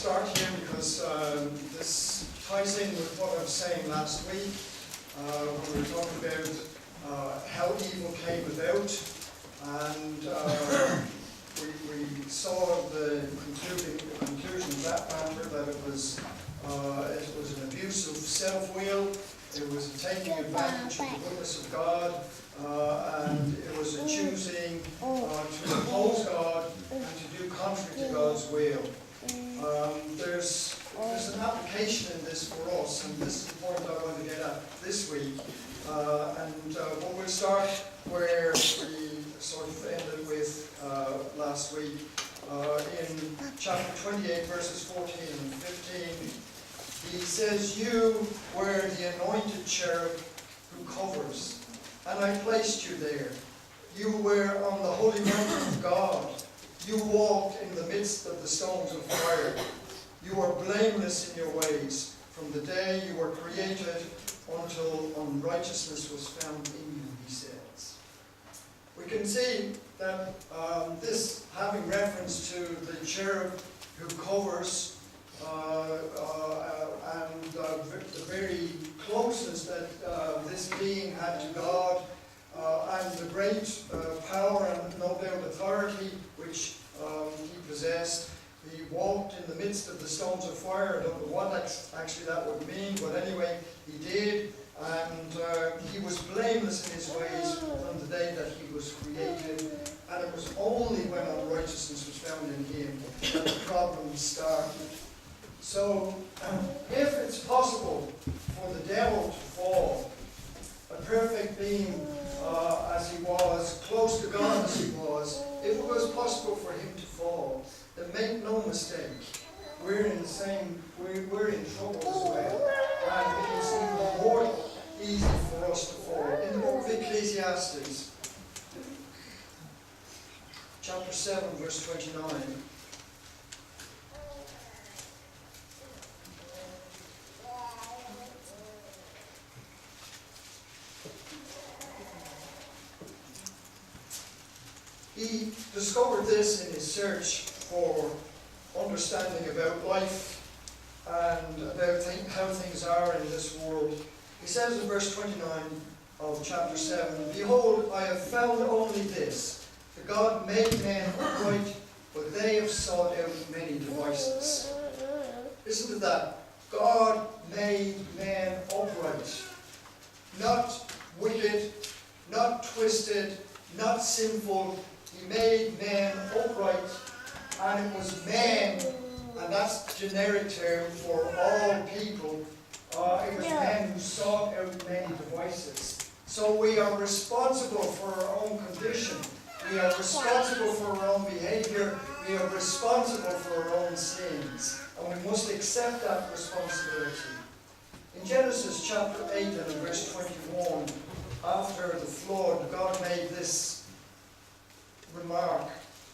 start here because this ties in with what I was saying last week when we were talking about how evil came about, and we saw the conclusion of that matter, that it was an abuse of self-will, it was a taking advantage of the goodness of God, and it was a choosing to oppose God and to do contrary to God's will. There's an application in this for us, and this is the point I want to get at this week. But we'll start where we sort of ended with last week, in chapter 28, verses 14 and 15. He says, "You were the anointed cherub who covers, and I placed you there. You were on the holy mountain of God. You walked in the midst of the stones of fire. You were blameless in your ways from the day you were created until unrighteousness was found in you," he says. We can see that this having reference to the cherub who covers and the very closeness that this being had to God, and the great power and no doubt authority which he possessed. He walked in the midst of the stones of fire. I don't know what actually that would mean, but anyway, he did. And he was blameless in his ways from the day that he was created. And it was only when unrighteousness was found in him that the problem started. So, if it's possible for the devil to fall, a perfect being as he was, close to God as he was, if it was possible for him to fall, then make no mistake, we're in trouble as well. And it is even more easy for us to fall. In the book of Ecclesiastes, chapter 7, verse 29. He discovered this in his search for understanding about life and about how things are in this world. He says in verse 29 of chapter 7, "Behold, I have found only this, that God made men upright, but they have sought out many devices." Listen to that. God made men upright. Not wicked, not twisted, not sinful. He made men upright, and it was men, and that's a generic term for all people. It was men who sought out many devices. So we are responsible for our own condition. We are responsible for our own behavior. We are responsible for our own sins. And we must accept that responsibility. In Genesis chapter 8 and verse 21, after the flood, God made this remark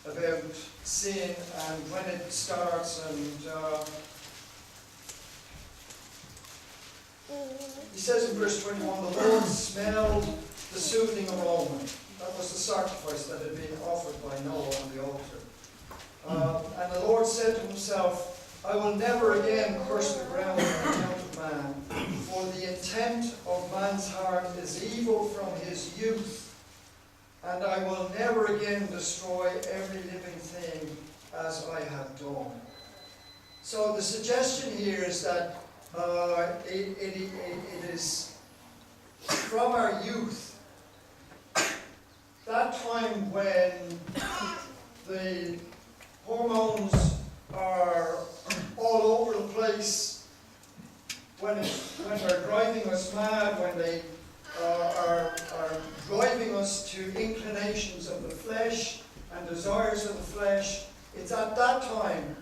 about sin and when it starts, and he says in verse 21, "The Lord smelled the soothing aroma." That was the sacrifice that had been offered by Noah on the altar. And the Lord said to himself, "I will never again curse the ground on account of man, for the intent of man's heart is evil from his youth. And I will never again destroy every living thing as I have done." So the suggestion here is that it is from our youth, that time when the hormones are all over the place, when they're driving us mad, when they are driving us to inclinations of the flesh and desires of the flesh. It's at that time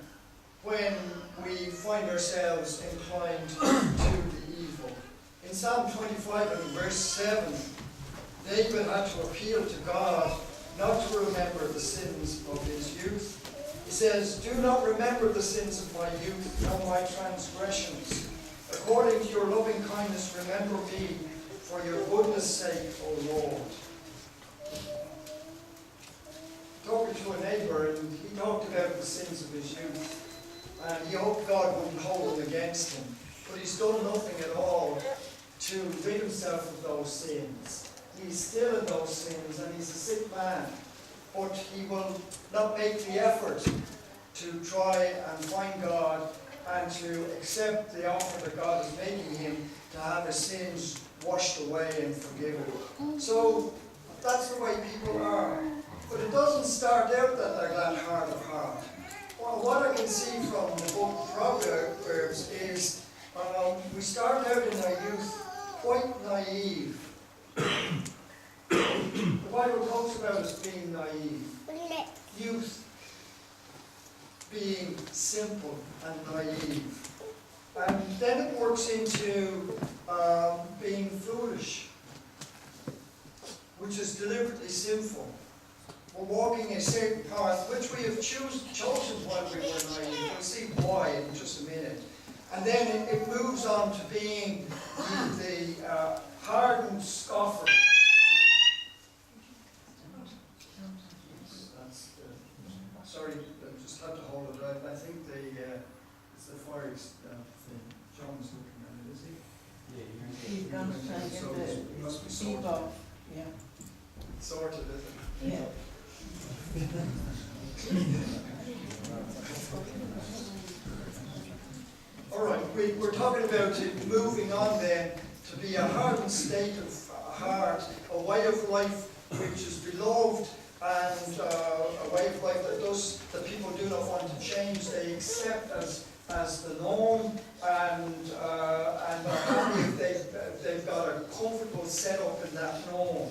when we find ourselves inclined to the evil. In Psalm 25 and verse 7, David had to appeal to God not to remember the sins of his youth. He says, "Do not remember the sins of my youth, nor my transgressions. According to your loving kindness, remember me for your goodness' sake, O Lord." Talking to a neighbour, and he talked about the sins of his youth. and he hoped God wouldn't hold them against him. But he's done nothing at all to rid himself of those sins. He's still in those sins, and he's a sick man. But he will not make the effort to try and find God and to accept the offer that God is making him to have his sins washed away and forgiven. So that's the way people are. But it doesn't start out that they're that hard of heart. Well, what I can see from the book of Proverbs is we start out in our youth quite naive. The Bible talks about us being naive. Youth being simple and naive. And then it works into being foolish, which is deliberately sinful. We're walking a certain path which we have chosen while we were naive. We'll see why in just a minute. And then it moves on to being the hardened scoffer. Sorry, I just had to hold it out. I think it's the fire thing. John's looking at it, is he? Yeah, he's going to try and get So it must be the sorted. off. Yeah. Sorted, is it? Yeah. All right, we're talking about it moving on then to be a hardened state of heart, a way of life which is beloved, and a way of life that people do not want to change. They accept as the norm, and are happy if they've got a comfortable setup in that norm.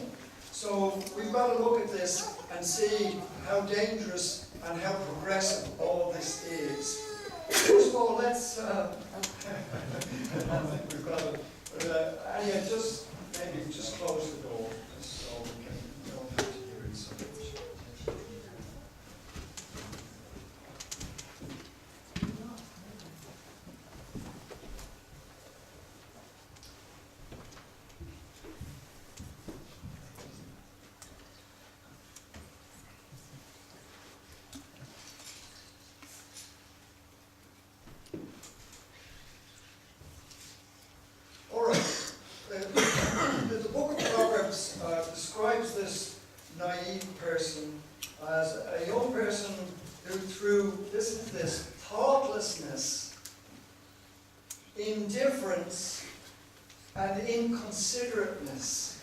So we've got to look at this and see how dangerous and how progressive all this is. First of all, let's. I think we've got it. Anya, maybe just close the door, so we don't have to hear it so much. The book of Proverbs describes this naive person as a young person who, through, listen to this, thoughtlessness, indifference, and inconsiderateness.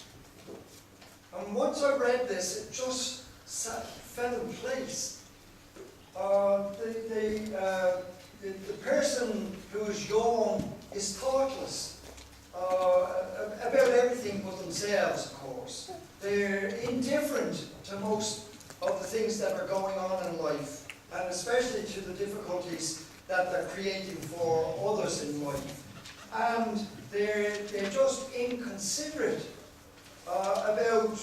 And once I read this, it just fell in place. The person who is young is thoughtless. About everything but themselves, of course. They're indifferent to most of the things that are going on in life, and especially to the difficulties that they're creating for others in life. And they're just inconsiderate about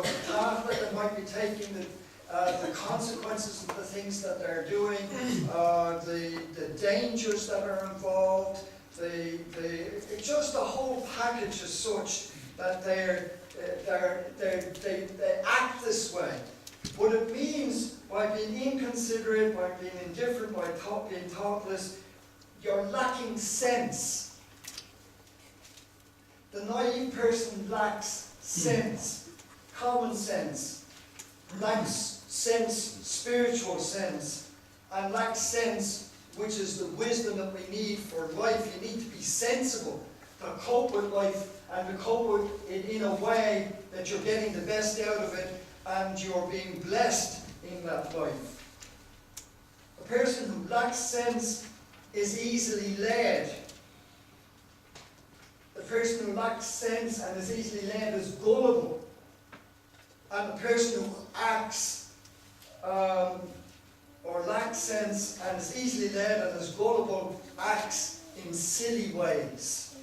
the path that they might be taking, the consequences of the things that they're doing, the dangers that are involved. It's just the whole package as such that they act this way. What it means by being inconsiderate, by being indifferent, by being thoughtless, you're lacking sense. The naive person lacks sense, common sense, lacks sense, spiritual sense, and lacks sense, which is the wisdom that we need for life. You need to be sensible to cope with life and to cope with it in a way that you're getting the best out of it and you're being blessed in that life. A person who lacks sense is easily led. The person who lacks sense and is easily led is gullible. And the person who acts or lacks sense and is easily led and is gullible acts in silly ways.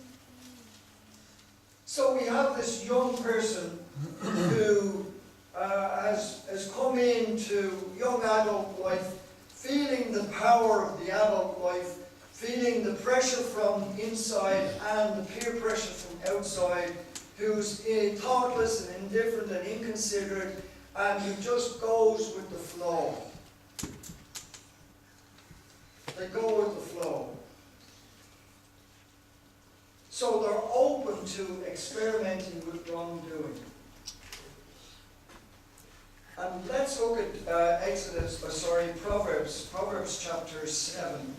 So we have this young person who has come into young adult life feeling the power of the adult life, feeling the pressure from inside and the peer pressure from outside, who's thoughtless and indifferent and inconsiderate, and who just goes with the flow. They go with the flow. So they're open to experimenting with wrongdoing. And let's look at Proverbs chapter 7.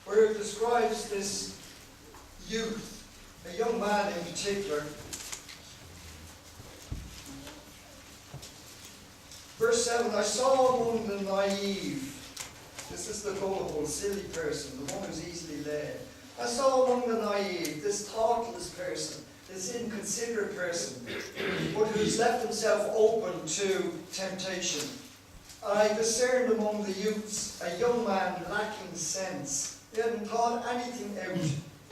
Where it describes this youth, a young man in particular. Verse 7, I saw among the naive, this is the gullible, silly person, the one who's easily led. I saw among the naive, this thoughtless person, this inconsiderate person, but who's left himself open to temptation. I discerned among the youths a young man lacking sense. He hadn't thought anything out.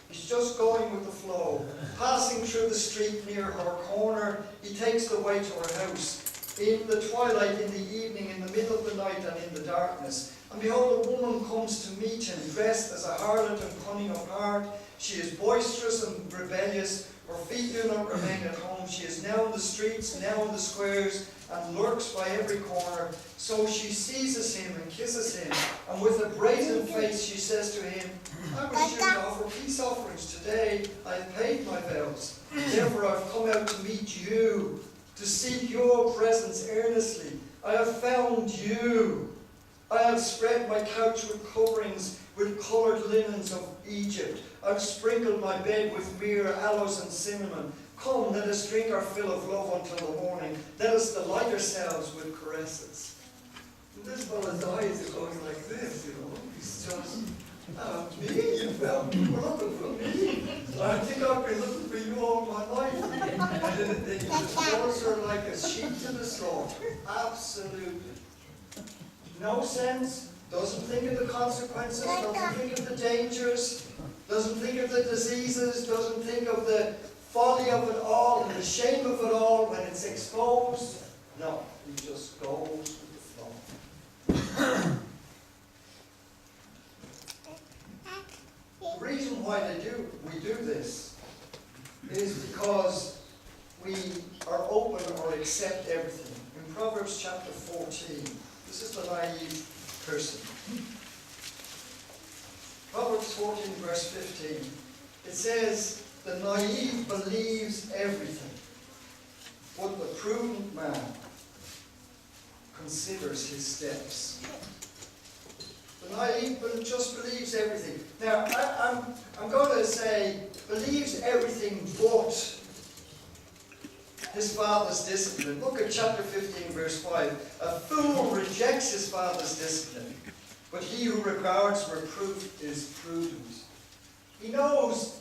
He's just going with the flow. Passing through the street near her corner, he takes the way to her house. In the twilight, in the evening, in the middle of the night, and in the darkness. And behold, a woman comes to meet him, dressed as a harlot and cunning of heart. She is boisterous and rebellious. Her feet do not remain at home. She is now in the streets, now in the squares, and lurks by every corner. So she seizes him and kisses him, and with a brazen face she says to him, I was due to offer peace offerings today. I have paid my vows. Therefore I have come out to meet you, to seek your presence earnestly. I have found you. I have spread my couch with coverings, with coloured linens of Egypt. I have sprinkled my bed with myrrh, aloes, and cinnamon. Come, let us drink our fill of love until the morning. Let us delight ourselves with caresses. And this fella's eyes are going like this, you know. He's just, me, you found me, you're looking for me. I think I've been looking for you all my life. And the calls are like a sheep to the slaughter. Absolutely. No sense, doesn't think of the consequences, doesn't think of the dangers, doesn't think of the diseases, doesn't think of the folly of it all and the shame of it all when it's exposed. No, he just goes with the flow. The reason why we do this is because we are open or accept everything. In Proverbs chapter 14, this is the naive person. Proverbs 14 verse 15. It says, the naive believes everything, but the prudent man considers his steps. The naive just believes everything. Now, I'm going to say, believes everything but his father's discipline. Look at chapter 15, verse 5. A fool rejects his father's discipline, but he who regards reproof is prudent. He knows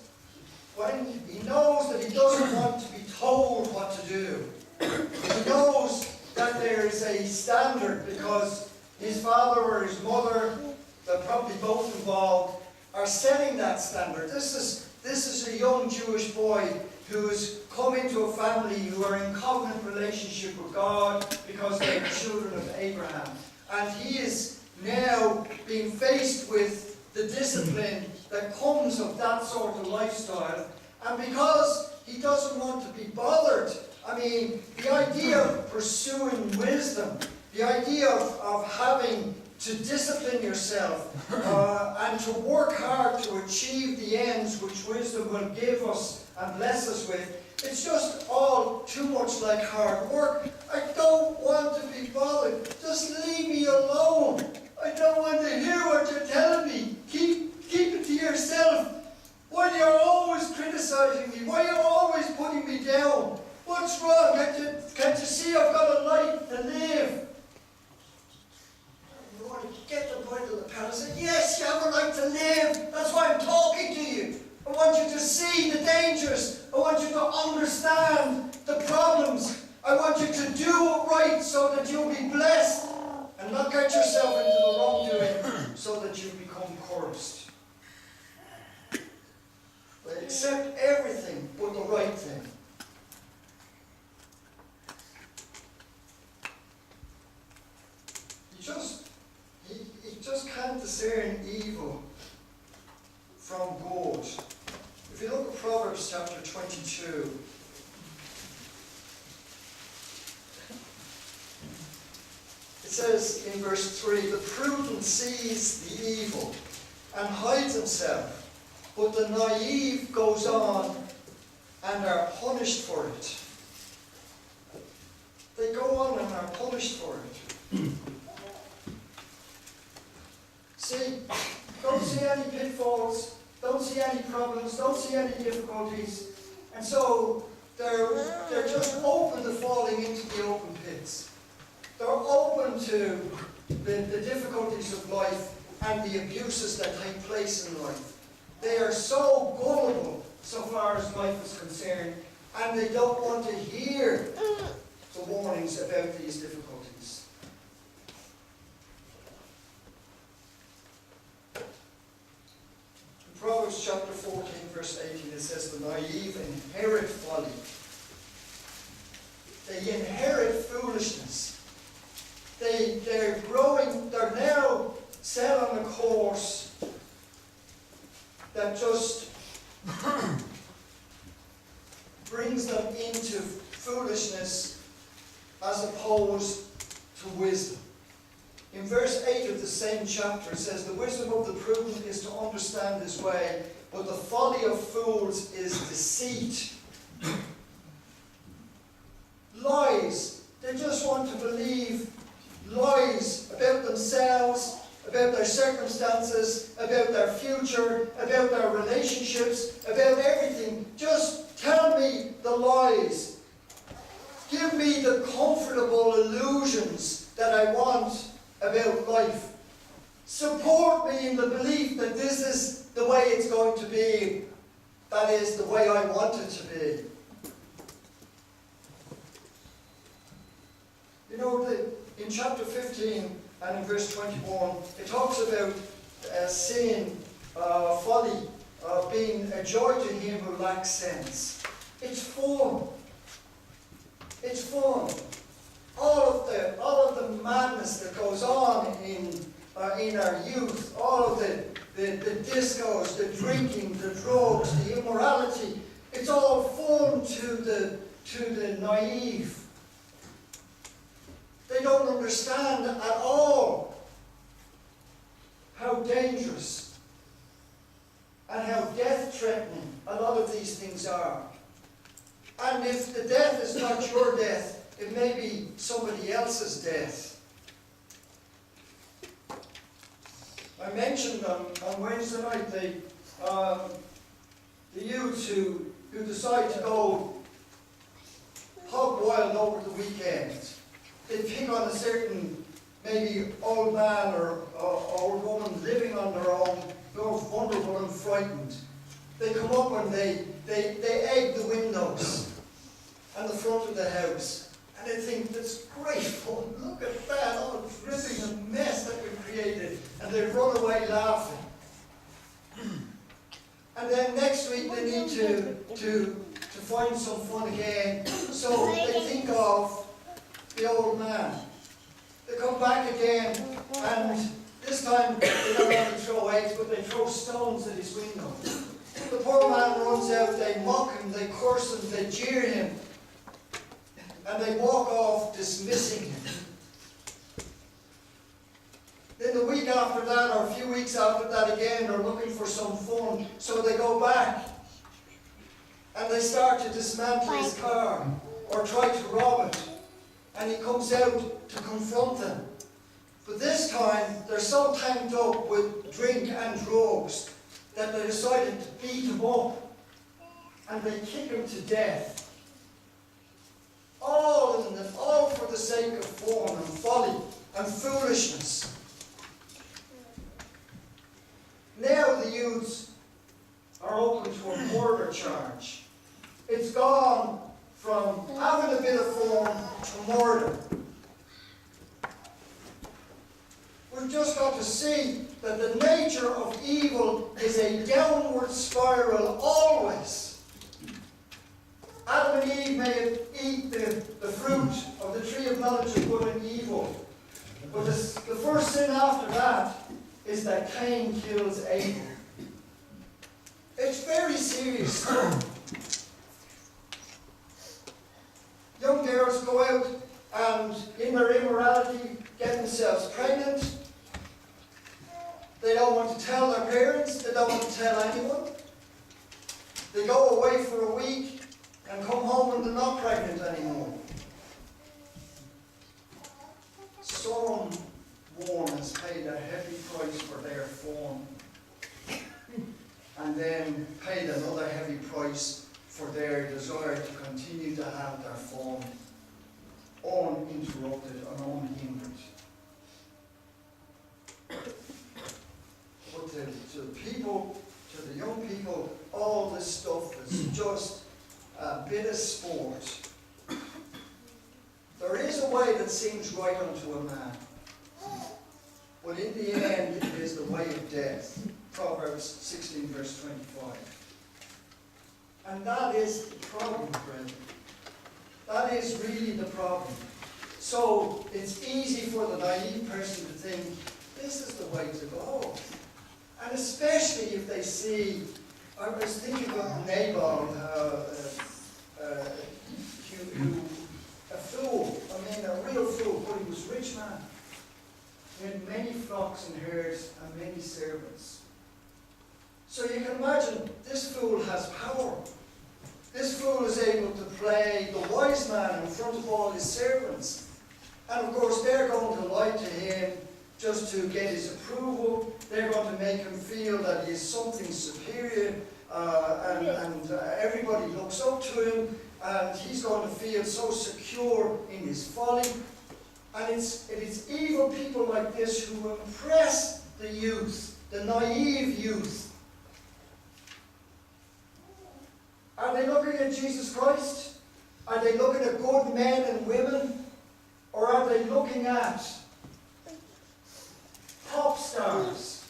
that he doesn't want to be told what to do. He knows that there is a standard because his father or his mother, they're probably both involved, are setting that standard. This is a young Jewish boy who has come into a family who are in covenant relationship with God because they are children of Abraham. And he is now being faced with the discipline that comes of that sort of lifestyle. And because he doesn't want to be bothered, I mean, the idea of pursuing wisdom, the idea of having to discipline yourself and to work hard to achieve the ends which wisdom will give us and bless us with, it's just all too much like hard work. I don't want to be bothered. Just leave me alone. I don't want to hear what you're telling me. Keep it to yourself. Why are you always criticizing me? Why are you always putting me down? What's wrong? Can't you see I've got a life to live? You want to get the point of the panel and say, yes, you have a right to live. That's why I'm talking to you. I want you to see the dangers. I want you to understand the problems. I want you to do it right so that you'll be blessed and not get yourself into the wrongdoing so that you become cursed. They accept everything but the right thing. He just can't discern evil from good. If you look at Proverbs chapter 22, says in verse 3, the prudent sees the evil and hides himself, but the naive goes on and are punished for it. They go on and are punished for it. See, don't see any pitfalls, don't see any problems, don't see any difficulties, and so they're just open to falling into the open pits. They're open to the difficulties of life and the abuses that take place in life. They are so gullible so far as life is concerned, and they don't want to hear the warnings about these difficulties. In Proverbs chapter 14, verse 18, it says, the naive inherit folly. They inherit foolishness. They're growing, they're now set on a course that just brings them into foolishness as opposed to wisdom. In verse 8 of the same chapter it says, the wisdom of the prudent is to understand his way, but the folly of fools is deceit. Lies. They just want to believe lies about themselves, about their circumstances, about their future, about their relationships, about everything. Just tell me the lies. Give me the comfortable illusions that I want about life. Support me in the belief that this is the way it's going to be. That is the way I want it to be. You know, in chapter 15 and in verse 21, it talks about sin, folly, being a joy to him who lacks sense. It's fun. It's fun. All of the madness that goes on in our youth, all of the discos, the drinking, the drugs, the immorality, it's all fun to the naive. They don't understand at all how dangerous and how death-threatening a lot of these things are. And if the death is not your death, it may be somebody else's death. I mentioned on Wednesday night the youths who decide to go hog wild over the weekend. They pick on a certain, maybe old man or old woman living on their own, they're vulnerable and frightened. They come up and they egg the windows and the front of the house. And they think, that's great fun, look at that, all the dripping and mess that we've created. And they run away laughing. And then next week they need to find some fun again. So they think of the old man. They come back again, and this time they don't only throw eggs, but they throw stones at his window. The poor man runs out, they mock him, they curse him, they jeer him, and they walk off dismissing him. Then the week after that, or a few weeks after that again, they're looking for some fun, so they go back, and they start to dismantle his car, or try to rob it. And he comes out to confront them. But this time, they're so tanked up with drink and drugs that they decided to beat him up. And they kick him to death. All for the sake of fun and folly and foolishness. Now the youths are open to a murder charge. It's gone from having a bit of fun to murder. We've just got to see that the nature of evil is a downward spiral always. Adam and Eve may eat the fruit of the tree of knowledge of good and evil. But the first sin after that is that Cain kills Abel. It's very serious stuff. Young girls go out and in their immorality get themselves pregnant. They don't want to tell their parents. They don't want to tell anyone. They go away for a week and come home and they're not pregnant anymore. Someone has paid a heavy price for their fawn, and then paid another heavy price for their desire to continue to have their fawn uninterrupted and unhindered. But to the people, to the young people, all this stuff is just a bit of sport. There is a way that seems right unto a man, but in the end it is the way of death. Proverbs 16 verse 25. And that is the problem, brethren. That is really the problem. So it's easy for the naive person to think, this is the way to go. And especially if they see, I was thinking of Nabal, a fool, a real fool, but he was a rich man. He had many flocks and herds and many servants. So you can imagine, this fool has power. This fool is able to play the wise man in front of all his servants. And of course they're going to lie to him just to get his approval. They're going to make him feel that he is something superior, and everybody looks up to him, and he's going to feel so secure in his folly. And it is evil people like this who impress the youth, the naive youth. Are they looking at Jesus Christ? Are they looking at good men and women? Or are they looking at pop stars?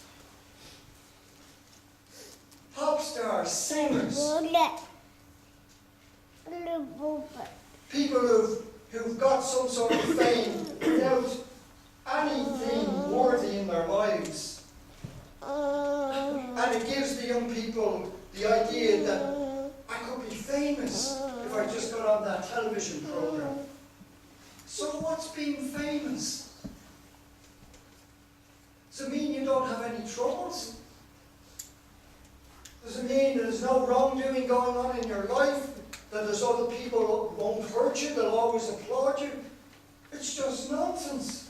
Pop stars, singers. People who've got some sort of fame without anything worthy in their lives. And it gives the young people the idea that I could be famous if I just got on that television program. So what's being famous? Does it mean you don't have any troubles? Does it mean there's no wrongdoing going on in your life? That there's other people who won't hurt you, they'll always applaud you? It's just nonsense.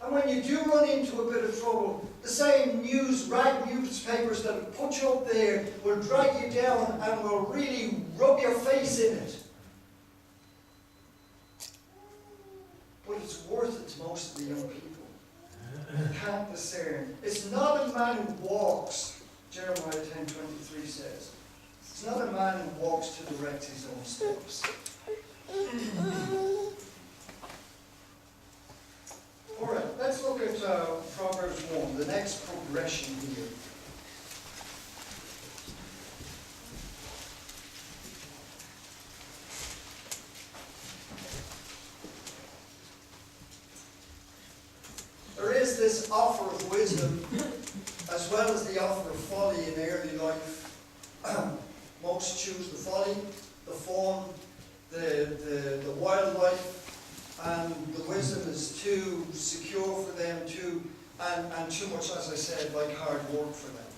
And when you do run into a bit of trouble, the same rag newspapers that have put you up there will drag you down and will really rub your face in it. But it's worth it to most of the young people. They can't discern. It's not a man who walks, Jeremiah 10:23 says. It's not a man who walks to direct his own steps. Alright, let's look at Proverbs 1, the next progression here. There is this offer of wisdom as well as the offer of folly in early life. Most choose the folly, the fawn, the wildlife, and the wisdom is too secure for them, and too much, as I said, like hard work for them.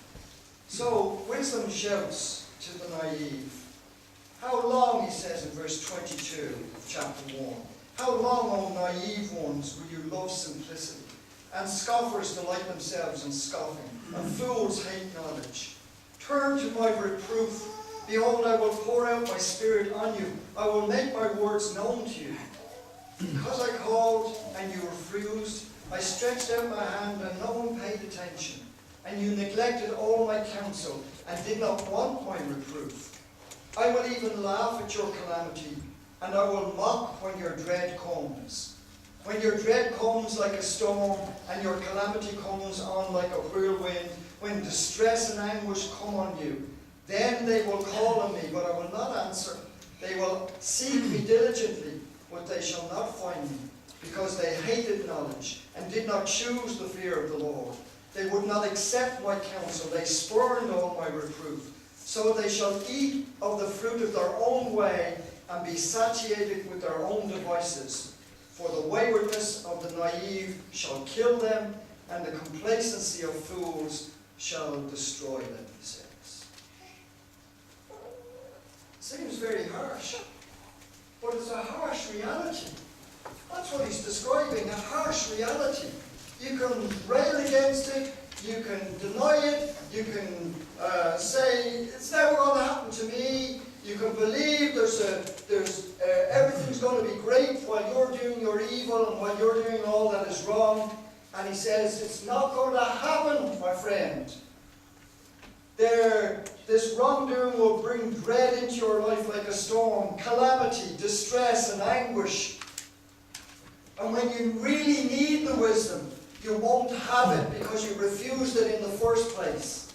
So wisdom shouts to the naive. How long, he says in verse 22 of chapter 1, how long, O naive ones, will you love simplicity? And scoffers delight themselves in scoffing, and fools hate knowledge. Turn to my reproof. Behold, I will pour out my spirit on you. I will make my words known to you. Because I called and you refused, I stretched out my hand and no one paid attention. And you neglected all my counsel and did not want my reproof. I will even laugh at your calamity, and I will mock when your dread comes. When your dread comes like a storm, and your calamity comes on like a whirlwind, when distress and anguish come on you, then they will call on me, but I will not answer. They will seek me diligently, but they shall not find me, because they hated knowledge, and did not choose the fear of the Lord. They would not accept my counsel, they spurned all my reproof. So they shall eat of the fruit of their own way, and be satiated with their own devices. For the waywardness of the naive shall kill them, and the complacency of fools shall destroy them, he says. Seems very harsh, but it's a harsh reality. That's what he's describing, a harsh reality. You can rail against it, you can deny it, you can say, it's never going to happen to me. You can believe everything's going to be great while you're doing your evil and while you're doing all that is wrong. And he says, it's not going to happen, my friend. This wrongdoing will bring dread into your life like a storm, calamity, distress, and anguish. And when you really need the wisdom, you won't have it because you refused it in the first place.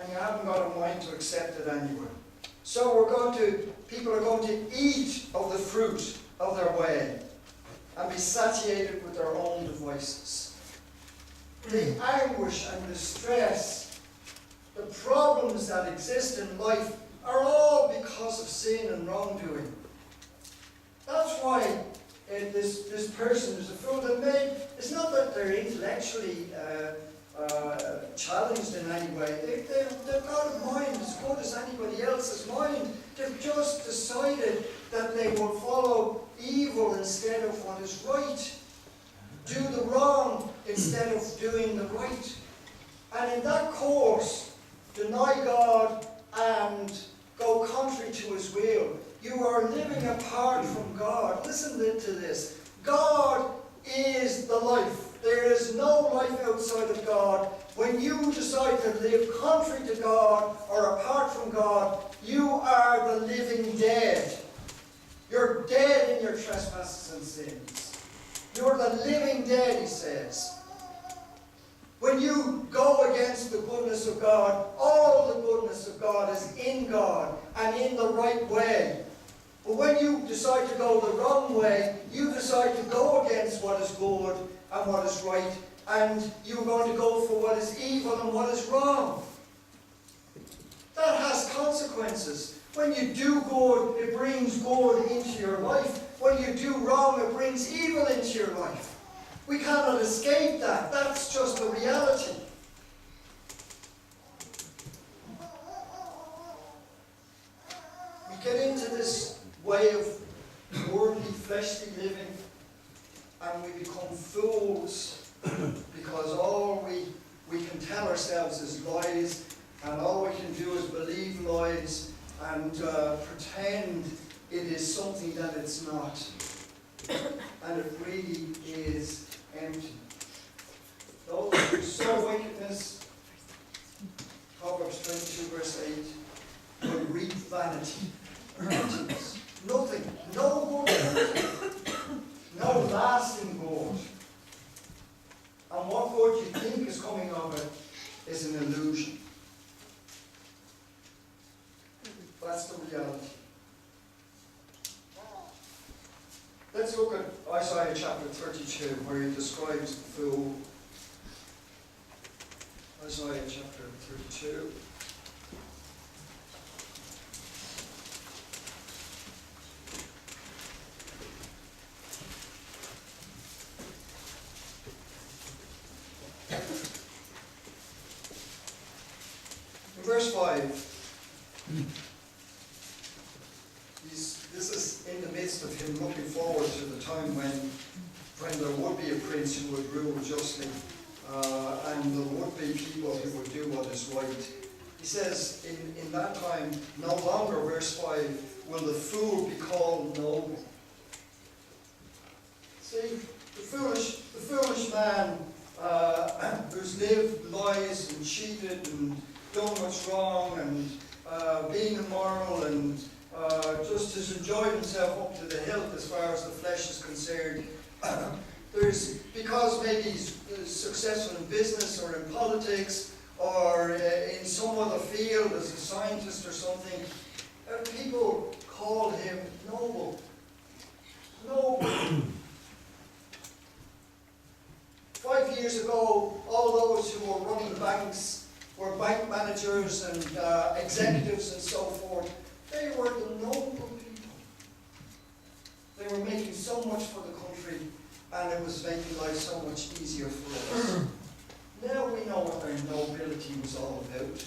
And you haven't got a mind to accept it anyway. So people are going to eat of the fruit of their way and be satiated with their own devices. The anguish and distress, the problems that exist in life are all because of sin and wrongdoing. That's why this person is a fool. It's not that they're intellectually challenged in any way. They've got a mind as good as anybody else's mind. They've just decided that they will follow evil instead of what is right. Do the wrong instead of doing the right. And in that course, deny God and go contrary to his will. You are living apart from God. Listen to this. God is the life. There is no life outside of God. When you decide to live contrary to God or apart from God, you are the living dead. You're dead in your trespasses and sins. You're the living dead, he says. When you go against the goodness of God, all the goodness of God is in God and in the right way. But when you decide to go the wrong way, you decide to go against what is good and what is right, and you're going to go for what is evil and what is wrong. That has consequences. When you do good, it brings good into your life. When you do wrong, it brings evil into your life. We cannot escape that. That's just the reality. We get into this way of worldly, fleshly living, and we become fools because all we can tell ourselves is lies, and all we can do is believe lies and pretend it is something that it's not. And it really is empty. Those who sow wickedness, Proverbs 22 verse 8, will reap vanity. Emptiness. Nothing. No good. No lasting good. And what good you think is coming of it is an illusion. That's the reality. Let's look at Isaiah chapter 32, where he describes the fool. Isaiah chapter 32. In verse 5, this is in the midst of him looking forward to the time when there would be a prince who would rule justly, and there would be people who would do what is right. He says, in that time, no longer, verse 5, will the fool be called noble. See, the foolish man who's lived lies and cheated and done what's wrong and being immoral and just has enjoyed himself up to the hilt as far as the flesh is concerned. Because maybe he's successful in business or in politics or in some other field as a scientist or something, people call him noble. Noble. 5 years ago, all those who were running banks were bank managers and executives and so forth. They were the noble people. They were making so much for the country, and it was making life so much easier for us. Now we know what their nobility was all about.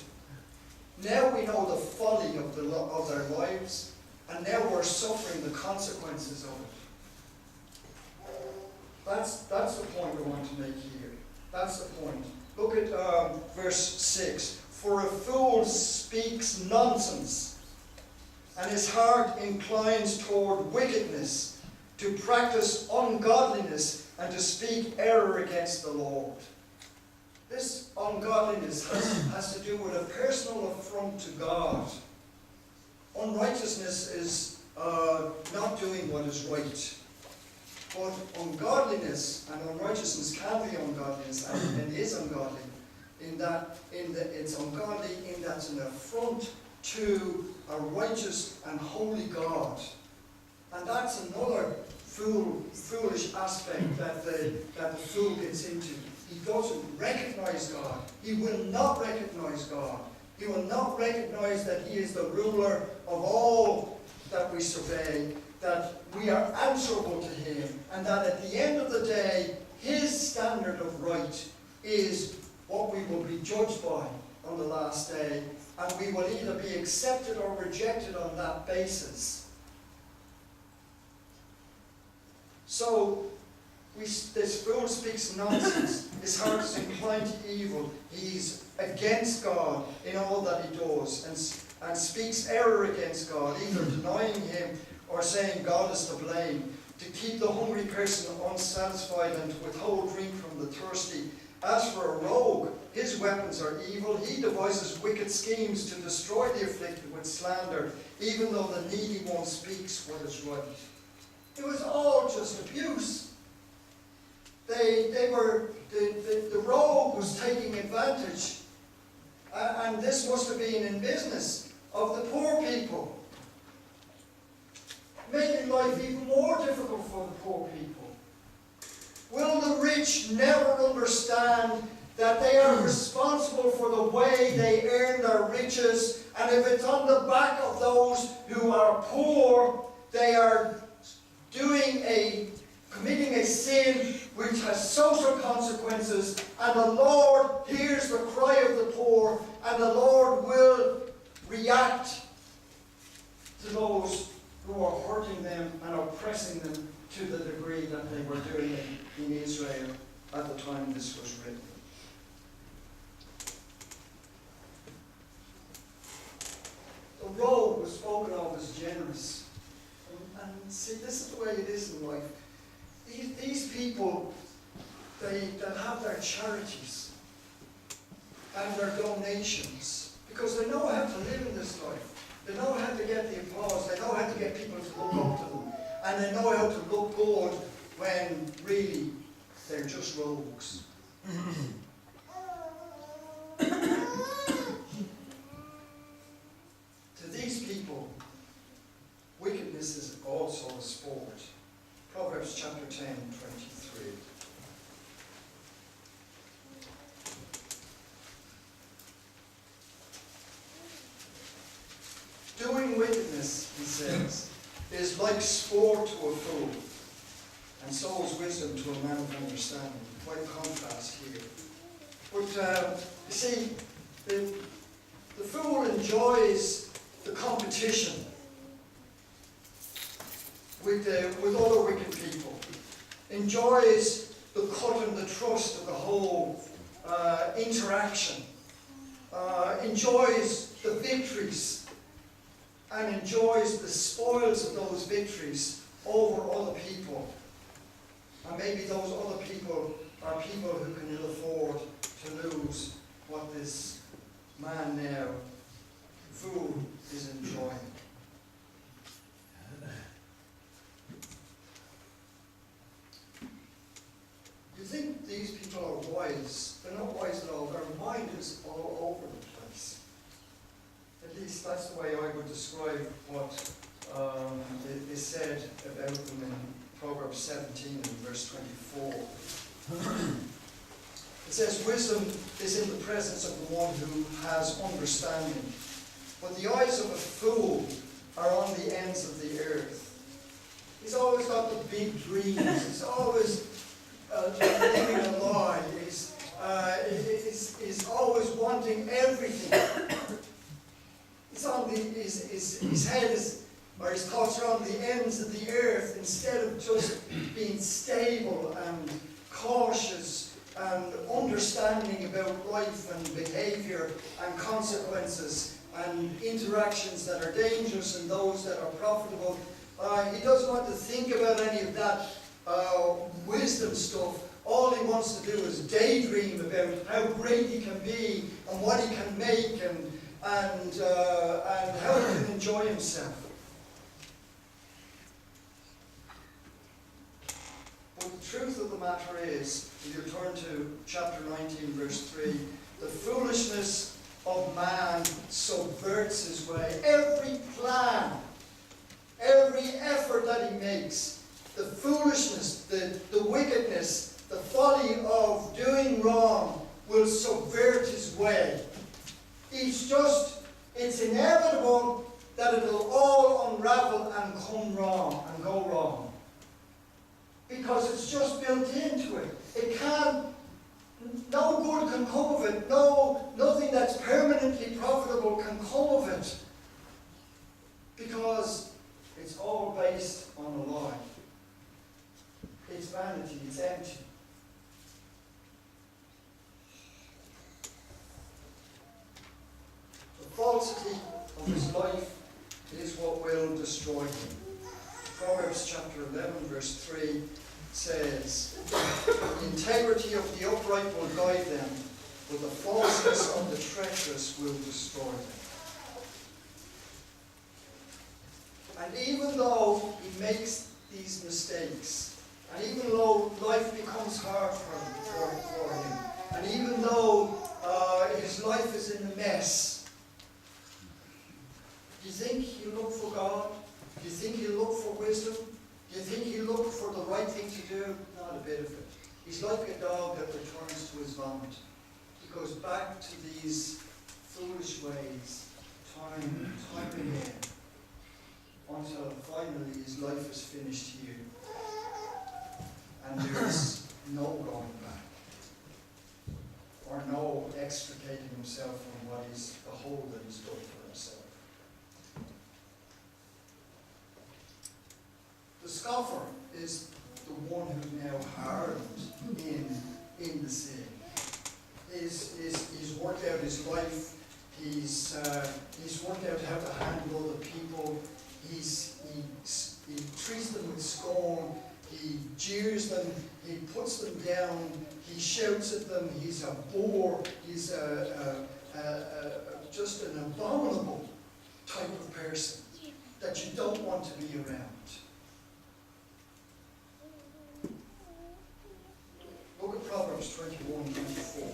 Now we know the folly of their lives, and now we're suffering the consequences of it. That's the point I want to make here. That's the point. Look at verse 6. For a fool speaks nonsense, and his heart inclines toward wickedness, to practice ungodliness, and to speak error against the Lord. This ungodliness has to do with a personal affront to God. Unrighteousness is not doing what is right. But ungodliness and unrighteousness can be ungodliness, and is ungodly, in that it's ungodly in that it's an affront to a righteous and holy God. And that's another foolish aspect that the fool gets into. He doesn't recognize God. He will not recognize God. He will not recognize that He is the ruler of all that we survey, that we are answerable to Him, and that at the end of the day, His standard of right is what we will be judged by on the last day, and we will either be accepted or rejected on that basis. So, this fool speaks nonsense. His heart is inclined to evil. He's against God in all that he does, and speaks error against God, either denying Him or saying God is to blame, to keep the hungry person unsatisfied and to withhold drink from the thirsty. As for a rogue, his weapons are evil. He devises wicked schemes to destroy the afflicted with slander, even though the needy one speaks what is right. It was all just abuse. The rogue was taking advantage, and this must have been in business, of the poor people, making life even more difficult for the poor people. Will the rich never understand that they are responsible for the way they earn their riches, and if it's on the back of those who are poor, they are committing a sin which has social consequences, and the Lord hears the cry of the poor, and the Lord will react to those who are hurting them and oppressing them to the degree that they were doing it in Israel at the time this was written. The rogue was spoken of as generous. And see, this is the way it is in life. These people, that have their charities and their donations, because they know how to live in this life. They know how to get the applause. They know how to get people to look up to them. And they know how to look good when really they're just rogues. To these people, wickedness is also a sport. Proverbs chapter 10, 23. Doing wickedness, he says, is like sport to a fool, and so is wisdom to a man of understanding. Quite a contrast here. But you see, the fool enjoys the competition with other wicked people, enjoys the cut and the thrust of the whole interaction, enjoys the victories, and enjoys the spoils of those victories over other people. And maybe those other people are people who can ill afford to lose what this man now, fool, is enjoying. You think these people are wise? They're not wise at all. Their mind is all over the place. At least that's the way I would describe what is said about them in Proverbs 17 and verse 24. It says, wisdom is in the presence of the one who has understanding, but the eyes of a fool are on the ends of the earth. He's always got the big dreams. He's always living a lie. He's always wanting everything. It's on his head or his thoughts are on the ends of the earth instead of just being stable and cautious and understanding about life and behaviour and consequences and interactions that are dangerous and those that are profitable. He doesn't want to think about any of that wisdom stuff. All he wants to do is daydream about how great he can be and what he can make and how he can enjoy himself. But the truth of the matter is, if you turn to chapter 19, verse 3, the foolishness of man subverts his way. Every plan, every effort that he makes, the foolishness, the wickedness, the folly of doing wrong will subvert his way. It's inevitable that it'll all unravel and come wrong and go wrong. Because it's just built into it. No good can come of it. Nothing that's permanently profitable can come of it. Because it's all based on a lie. It's vanity, it's empty. The falsity of his life is what will destroy him. Proverbs chapter 11 verse 3 says, the integrity of the upright will guide them, but the falseness of the treacherous will destroy them. And even though he makes these mistakes, and even though life becomes hard for him, and even though his life is in a mess, do you think he'll look for God? Do you think he'll look for wisdom? Do you think he'll look for the right thing to do? Not a bit of it. He's like a dog that returns to his vomit. He goes back to these foolish ways, time and time again, until finally his life is finished here. And there's no going back, or no extricating himself from the hole that he's dug for himself. The scoffer is the one who's now hardened in the sin. He's worked out his life. He's worked out how to handle other people. He treats them with scorn. He jeers them. He puts them down. He shouts at them. He's a bore. He's just an abominable type of person that you don't want to be around. Look at Proverbs 21:24.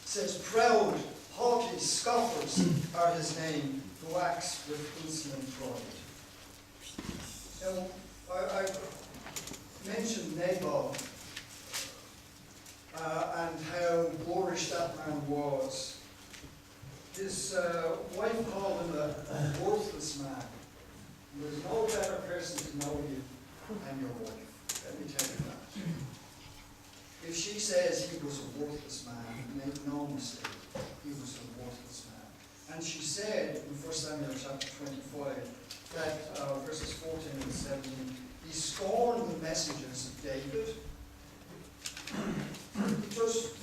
It says, proud, haughty scoffers are his name, who acts with insolent pride. Now, I mentioned Nabal and how boorish that man was. His wife called him a worthless man. There's no better person to know you than your wife. Let me tell you that. If she says he was a worthless man, make no mistake, he was a worthless man. And she said in 1 Samuel chapter 25 that verses 14 and 17, he scorned the messages of David. He just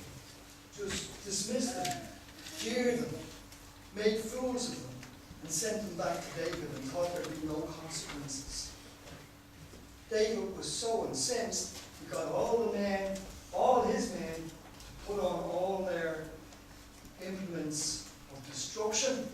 dismissed them, jeered them, made fools of them, and sent them back to David and thought there'd be no consequences. David was so incensed, he got all his men, to put on all their implements of destruction,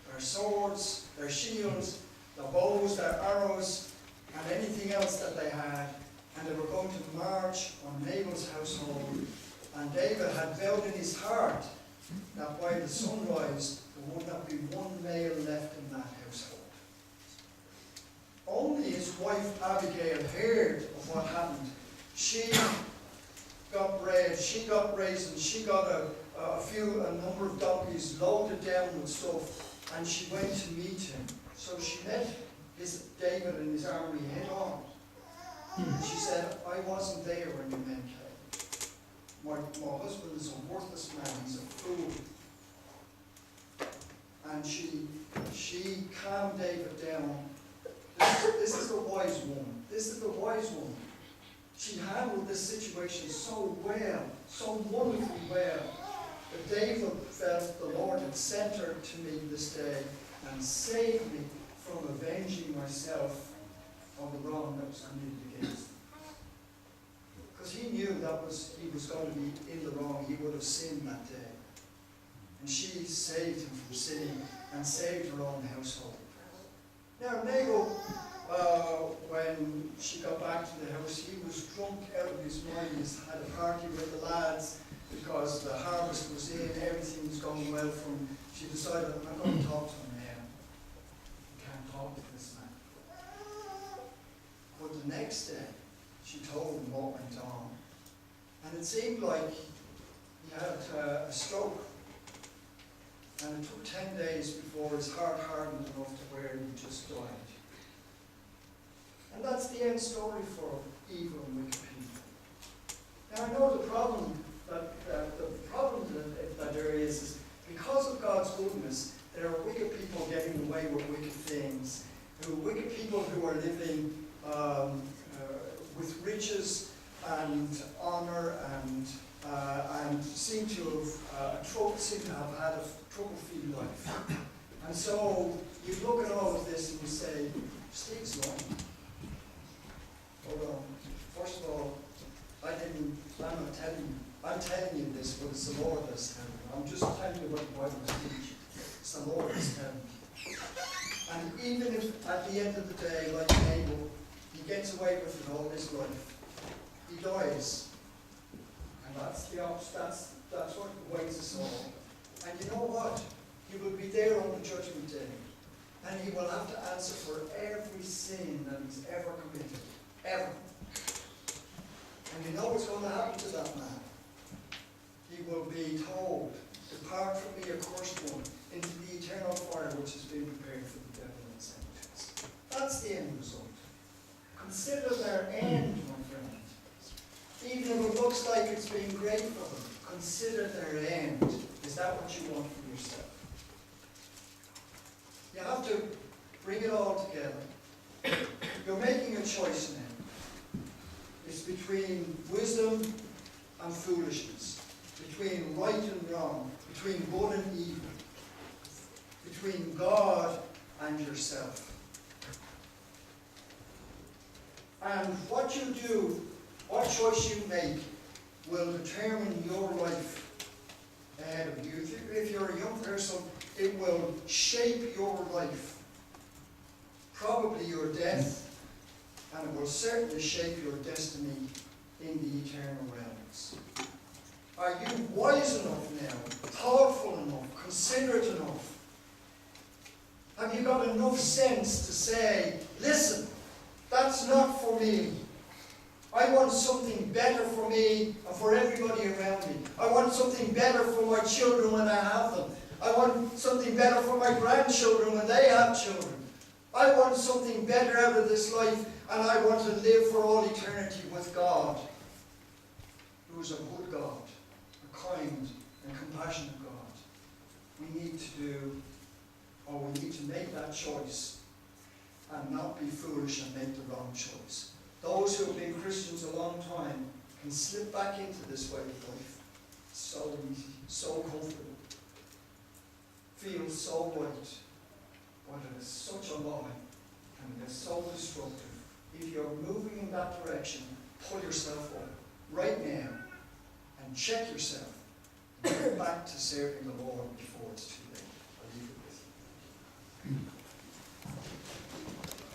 their swords, their shields, their bows, their arrows, and anything else that they had, and they were going to march on Nabal's household. And David had vowed in his heart that by the sunrise there would not be one male left in that household. Only his wife Abigail heard of what happened. She got bread, she got raisins, she got a number of donkeys loaded down with stuff, and she went to meet him. So she met David and his army head on. And she said, I wasn't there when you men came. My husband is a worthless man, he's a fool. And she calmed David down. This is the wise woman. This is the wise woman. She handled this situation so well, so wonderfully well, that David felt the Lord had sent her to me this day and saved me from avenging myself on the wrong that was committed against him. Because he knew he was going to be in the wrong. He would have sinned that day. And she saved him from sinning and saved her own household. Now, Nabal, when she got back to the house, he was drunk out of his mind. He had a party with the lads because the harvest was in, everything was going well for him. She decided, I'm not going to talk to him now. I can't talk to this man. But the next day, she told him what went on. And it seemed like he had a stroke. And it took 10 days before his heart hardened enough to where he just died. And that's the end story for evil and wicked people. Now I know the problem that there is because of God's goodness, there are wicked people getting away with wicked things. There are wicked people who are living with riches and honour and seem to have had a trouble-free life. And so you look at all of this and you say, Steve's lying. Hold on. First of all, I'm not telling you. I'm telling you this, but it's the Lord that's telling you. I'm just telling you what the Bible is teaching. It's the Lord that's telling you. And even if at the end of the day, like Abel, he gets away with it all his life, he dies. And that's the opposite. That's what awaits us all. And you know what? He will be there on the judgment day. And he will have to answer for every sin that he's ever committed. Ever. And you know what's going to happen to that man? He will be told, depart from me, accursed one, into the eternal fire which has been prepared for the devil and his angels. That's the end result. Consider their end, my friend. Even if it looks like it's been great for them, consider their end. Is that what you want for yourself? You have to bring it all together. You're making a choice now. It's between wisdom and foolishness, between right and wrong, between good and evil, between God and yourself. And what you do, what choice you make, will determine your life ahead of you. If you're a young person, it will shape your life. Probably your death, and it will certainly shape your destiny in the eternal realms. Are you wise enough now, thoughtful enough, considerate enough? Have you got enough sense to say, listen, that's not for me. I want something better for me and for everybody around me. I want something better for my children when I have them. I want something better for my grandchildren when they have children. I want something better out of this life, and I want to live for all eternity with God, who is a good God, a kind and compassionate God. We need to make that choice and not be foolish and make the wrong choice. Those who have been Christians a long time can slip back into this way of life. So easy, so comfortable. Feels so right. But it is such a lie, and it is so destructive. If you're moving in that direction, pull yourself up right now and check yourself. And get back to serving the Lord before it's too late.